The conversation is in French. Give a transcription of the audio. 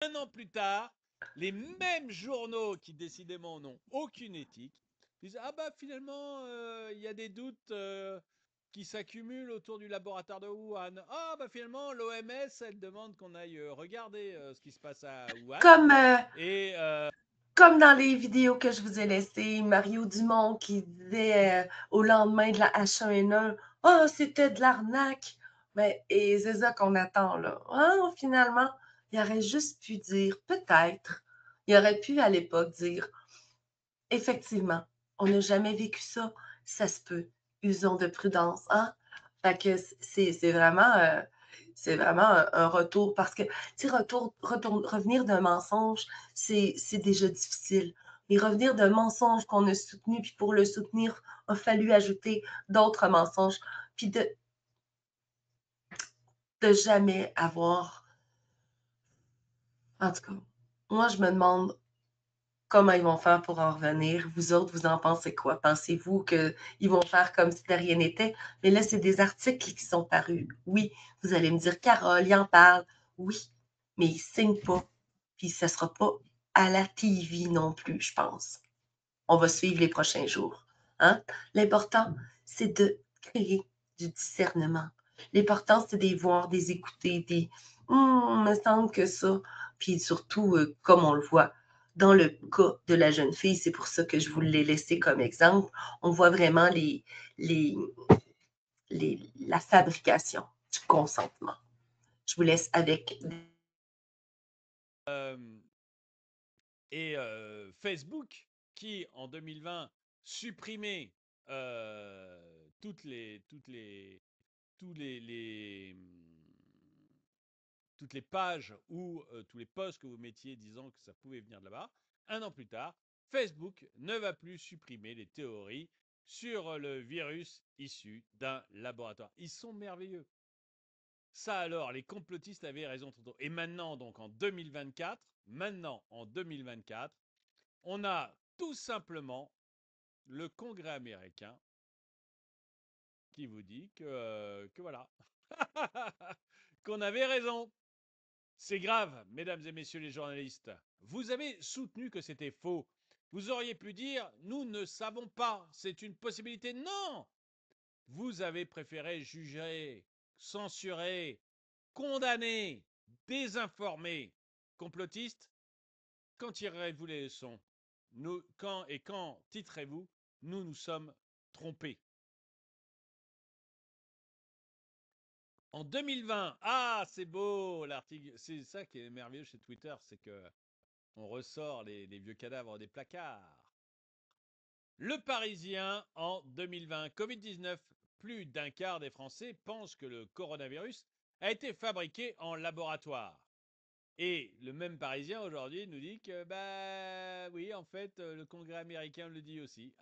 Un an plus tard, les mêmes journaux qui décidément n'ont aucune éthique disent ah bah finalement il y a des doutes qui s'accumulent autour du laboratoire de Wuhan. Ah bah finalement l'OMS elle demande qu'on aille regarder ce qui se passe à Wuhan Comme, et comme dans les vidéos que je vous ai laissées, Mario Dumont qui disait au lendemain de la H1N1, oh, c'était de l'arnaque. Mais, et c'est ça qu'on attend là. Ah, finalement, il aurait juste pu dire, peut-être, il aurait pu à l'époque dire, effectivement, on n'a jamais vécu ça, ça se peut, usons de prudence, hein? Fait que c'est vraiment un retour parce que, tu sais, revenir d'un mensonge, c'est déjà difficile. Mais revenir d'un mensonge qu'on a soutenu, puis pour le soutenir, il a fallu ajouter d'autres mensonges, puis de jamais avoir. En tout cas, moi, je me demande comment ils vont faire pour en revenir. Vous autres, vous en pensez quoi? Pensez-vous qu'ils vont faire comme si de rien n'était? Mais là, c'est des articles qui sont parus. Oui, vous allez me dire, Carole, il en parle. Oui, mais ils ne signent pas. Puis ça ne sera pas à la TV non plus, je pense. On va suivre les prochains jours. Hein? L'important, c'est de créer du discernement. L'important, c'est de les voir, de les écouter, des me semble que ça. Puis surtout, comme on le voit dans le cas de la jeune fille, c'est pour ça que je vous l'ai laissé comme exemple. On voit vraiment les, la fabrication du consentement. Je vous laisse avec. euh, et Facebook qui en 2020 supprimait tous toutes les pages ou tous les posts que vous mettiez disant que ça pouvait venir de là-bas. Un an plus tard, Facebook ne va plus supprimer les théories sur le virus issu d'un laboratoire. Ils sont merveilleux. Ça alors, les complotistes avaient raison trop tôt. Et maintenant, donc en 2024, on a tout simplement le Congrès américain qui vous dit que voilà, qu'on avait raison. C'est grave, mesdames et messieurs les journalistes. Vous avez soutenu que c'était faux. Vous auriez pu dire, nous ne savons pas, c'est une possibilité. Non. Vous avez préféré juger, censurer, condamner, désinformer. Complotistes, quand tirerez-vous les leçons? Quand titrez-vous? Nous nous sommes trompés. En 2020, ah, c'est beau l'article. C'est ça qui est merveilleux chez Twitter, c'est que on ressort les vieux cadavres des placards. Le Parisien en 2020, Covid-19, plus d'un quart des Français pensent que le coronavirus a été fabriqué en laboratoire. Et le même Parisien aujourd'hui nous dit que, bah oui, en fait, le Congrès américain le dit aussi.